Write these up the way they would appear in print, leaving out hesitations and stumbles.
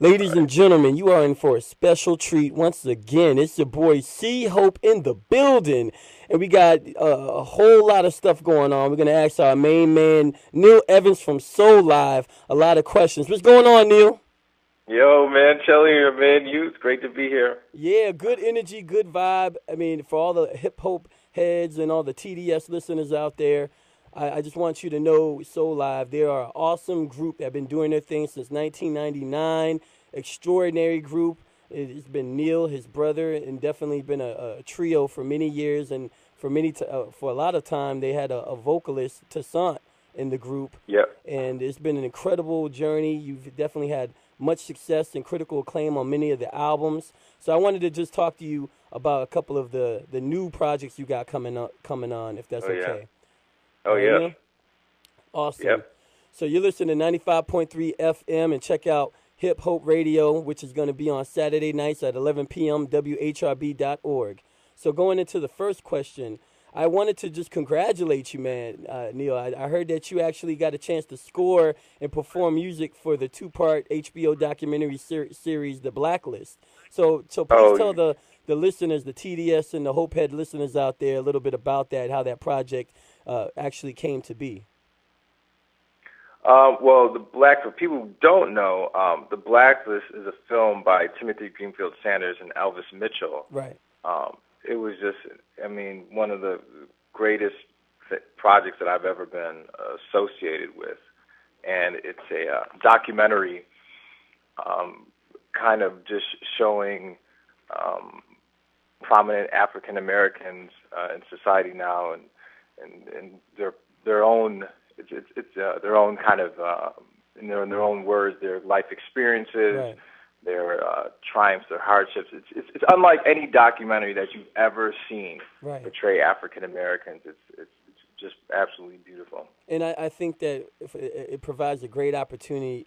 Ladies and gentlemen, you are in for a special treat once again. It's your boy C Hope in the building, and we got a whole lot of stuff going on. We're gonna ask our main man Neal Evans from Soul Live a lot of questions. What's going on, Neal? Yo, man, Shelly here, man. You, it's great to be here. Yeah, good energy, good vibe. I mean, for all the hip hop heads and all the TDS listeners out there, I just want you to know Soul Live, they are an awesome group that have been doing their thing since 1999. Extraordinary group. It's been Neil, his brother, and definitely been a trio for many years. And for a lot of time, they had a vocalist, Toussaint, in the group. Yep. And it's been an incredible journey. You've definitely had much success and critical acclaim on many of the albums. So I wanted to just talk to you about a couple of the new projects you got coming on, if that's Oh yeah. okay. Oh All right, yeah. Neil? Awesome. Yep. So you're listening to 95.3 FM, and check out Hip Hope Radio, which is going to be on Saturday nights at 11 p.m. WHRB.org. So going into the first question, I wanted to just congratulate you, man, Neil. I heard that you actually got a chance to score and perform music for the two-part HBO documentary series, The Blacklist. So please tell Oh, the listeners, the TDS and the Hopehead listeners out there, a little bit about that, how that project actually came to be. well, for people who don't know, The Blacklist is a film by Timothy Greenfield Sanders and Elvis Mitchell. Right. It was just, I mean, one of the greatest projects that I've ever been associated with. And it's a documentary kind of just showing prominent African Americans in society now, and their own it's their own kind of in their own words, their life experiences, Right. their triumphs, their hardships. It's unlike any documentary that you've ever seen Right. portray African Americans. It's just absolutely beautiful. And I think that if it provides a great opportunity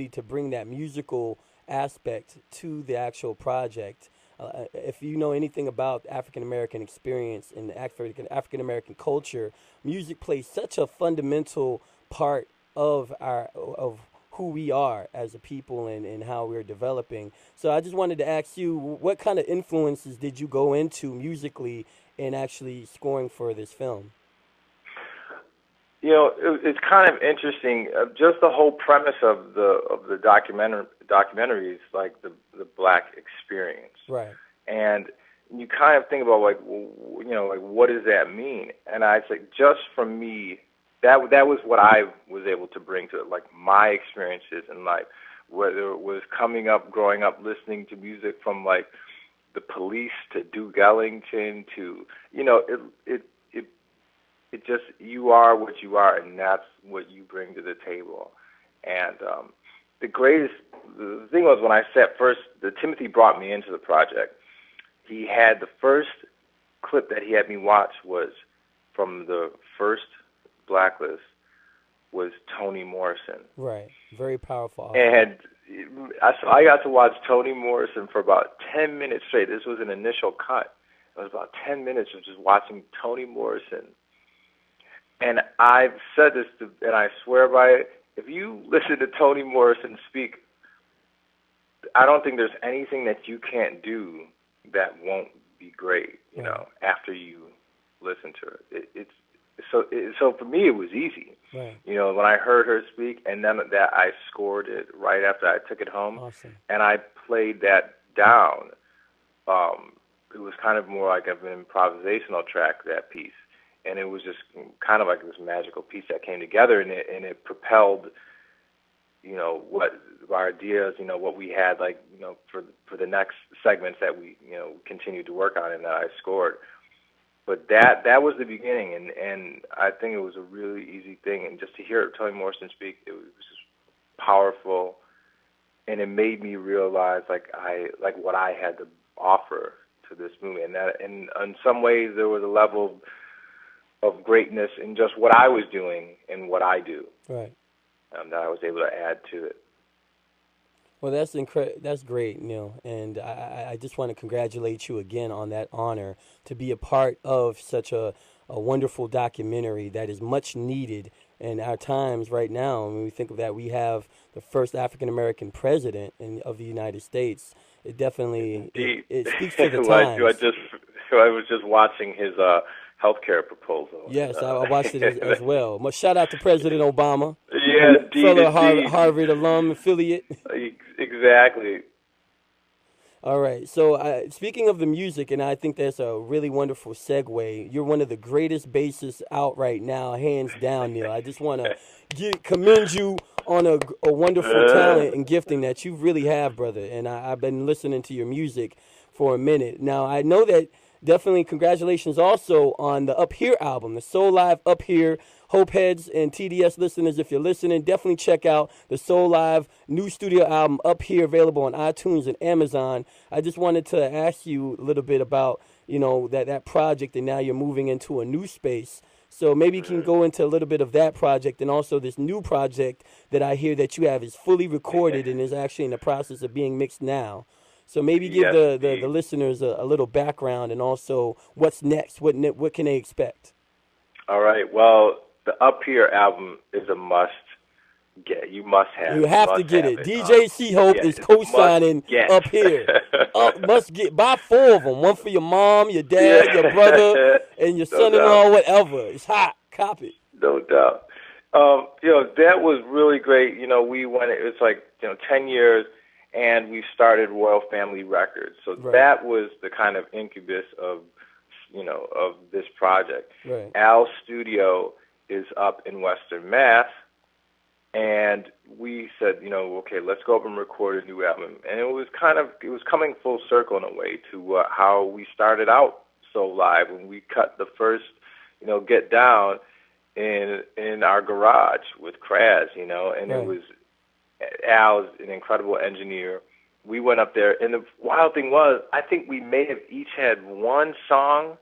to bring that musical aspect to the actual project. If you know anything about African American experience and African American culture, music plays such a fundamental part of who we are as a people and how we're developing. So I just wanted to ask you, what kind of influences did you go into musically in actually scoring for this film? You know, it's kind of interesting. Just the whole premise of the documentary is like the black experience, Right. and you kind of think about like, you know, like what does that mean? And I say, just from me, that was what I was able to bring to it, like my experiences in life, whether it was growing up, listening to music from like the Police to Duke Ellington to, you know, it just, you are what you are, and that's what you bring to the table. And the thing was, when I Timothy brought me into the project, he had the first clip that he had me watch was from the first Blacklist, was Toni Morrison. Right. Very powerful album. And so I got to watch Toni Morrison for about 10 minutes straight. This was an initial cut. It was about 10 minutes of just watching Toni Morrison. And I've said this, and I swear by it, if you listen to Toni Morrison speak, I don't think there's anything that you can't do that won't be great, you know, after you listen to it. So for me, it was easy. Right. You know, when I heard her speak, and then that I scored it right after I took it home, Awesome. and I played that down. It was kind of more like an improvisational track, that piece. And it was just kind of like this magical piece that came together, and it propelled, you know, what our ideas, you know, what we had, like, you know, for the next segments that we, you know, continued to work on and that I scored. But that was the beginning, and I think it was a really easy thing. And just to hear Toni Morrison speak, it was just powerful, and it made me realize like what I had to offer to this movie, and in some ways there was a level of greatness in just what I was doing and what I do, Right. that I was able to add to it. Well, that's great, Neil, and I just want to congratulate you again on that honor to be a part of such a wonderful documentary that is much needed and our times right now. When we think of that, we have the first African American president of the United States. It definitely Indeed. it speaks to the Well, times. I was just watching his healthcare proposal. Yes, I watched it as well. Shout out to President Obama, Yeah, indeed, fellow indeed. Harvard alum affiliate. Exactly. All right. So, speaking of the music, and I think that's a really wonderful segue. You're one of the greatest bassists out right now, hands down, Neal. I just want to commend you on a wonderful talent and gifting that you really have, brother. And I've been listening to your music for a minute. Now, I know that definitely congratulations also on the Up Here album, the Soul Live Up Here. Hope Heads and TDS listeners, if you're listening, definitely check out the Soul Live new studio album Up Here, available on iTunes and Amazon. I just wanted to ask you a little bit about, that project, and now you're moving into a new space. So maybe you can go into a little bit of that project, and also this new project that I hear that you have is fully recorded and is actually in the process of being mixed now. So maybe give the listeners a little background, and also what's next. What can they expect? All right. Well, the Up Here album is a must get. You must have. You have to get it. DJ C-Hope is co-signing Up Here. Must get. Buy 4 of them. One for your mom, your dad, your brother, and your son-in-law, whatever. It's hot. Cop it. No doubt. That was really great. We went. It's like 10 years, and we started Royal Family Records. So that was the kind of incubus of this project. Right. Al's studio is up in Western Mass, and we said, okay, let's go up and record a new album. And it was coming full circle in a way to how we started out Soul Live, when we cut the first, Get Down in our garage with Kraz, and It was, Al's an incredible engineer. We went up there, and the wild thing was, I think we may have each had one song.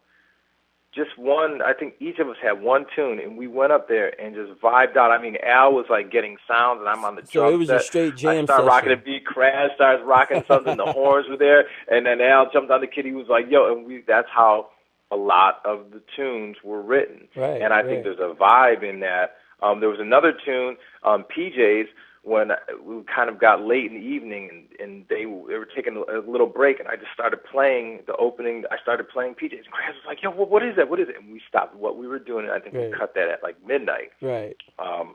Just one. I think each of us had one tune, and we went up there and just vibed out. I mean, Al was like getting sounds, and I'm on the drum set. So it was a straight jam I started session. rocking a beat. Kraz starts rocking something. The horns were there, and then Al jumped on the kid. He was like, "Yo!" And that's how a lot of the tunes were written. Right. And I think there's a vibe in that. There was another tune, PJs, when we kind of got late in the evening, and they were taking a little break, and I just started playing the opening. I started playing PJs, and Chris was like, "Yo, what is that? What is it?" And we stopped what we were doing, and I think we cut that at like midnight. Right. I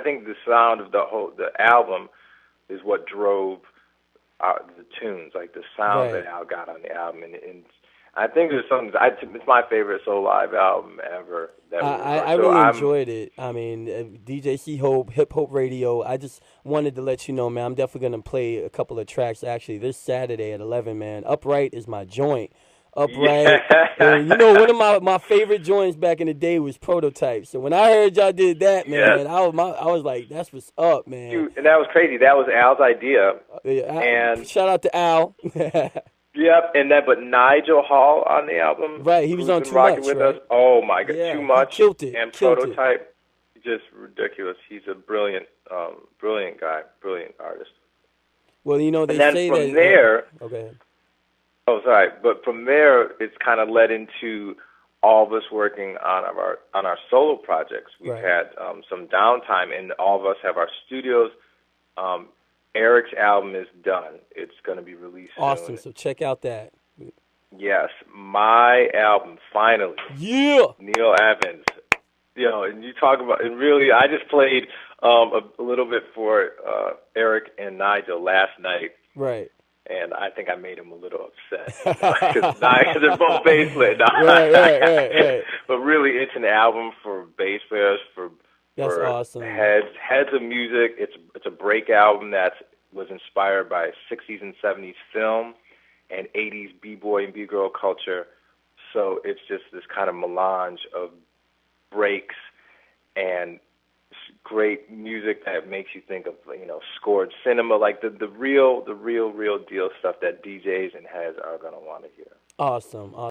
think the sound of the album is what drove the tunes, like the sound that Al got on the album, and I think there's something. It's my favorite Soul Live album ever. I really enjoyed it. I mean, DJ C-Hope, Hip Hop Radio. I just wanted to let you know, man, I'm definitely going to play a couple of tracks actually this Saturday at 11, man. Upright is my joint. Upright. And, one of my favorite joints back in the day was Prototype. So when I heard y'all did that, man, I was like, that's what's up, man. Dude, and that was crazy. That was Al's idea. And shout out to Al. Yep, but Nigel Hall on the album, right? He was on Too Much with us. Oh my God, Too Much, he killed it. And Prototype, just ridiculous. He's a brilliant guy, brilliant artist. Well, they say from there. Okay. Oh, sorry, but from there, it's kind of led into all of us working on our solo projects. We've had some downtime, and all of us have our studios. Eric's album is done. It's going to be released awesome, soon. So check out that. Yes, my album, finally. Yeah! Neal Evans. And you talk about, and really, I just played a little bit for Eric and Nigel last night. Right. And I think I made him a little upset. Because they're both bass players. Right. But really, it's an album for bass players, That's awesome. Heads of music. It's a break album that was inspired by 60s and 70s film and 80s b-boy and b-girl culture. So it's just this kind of melange of breaks and great music that makes you think of scored cinema, like the real deal stuff that DJs and heads are gonna want to hear. Awesome.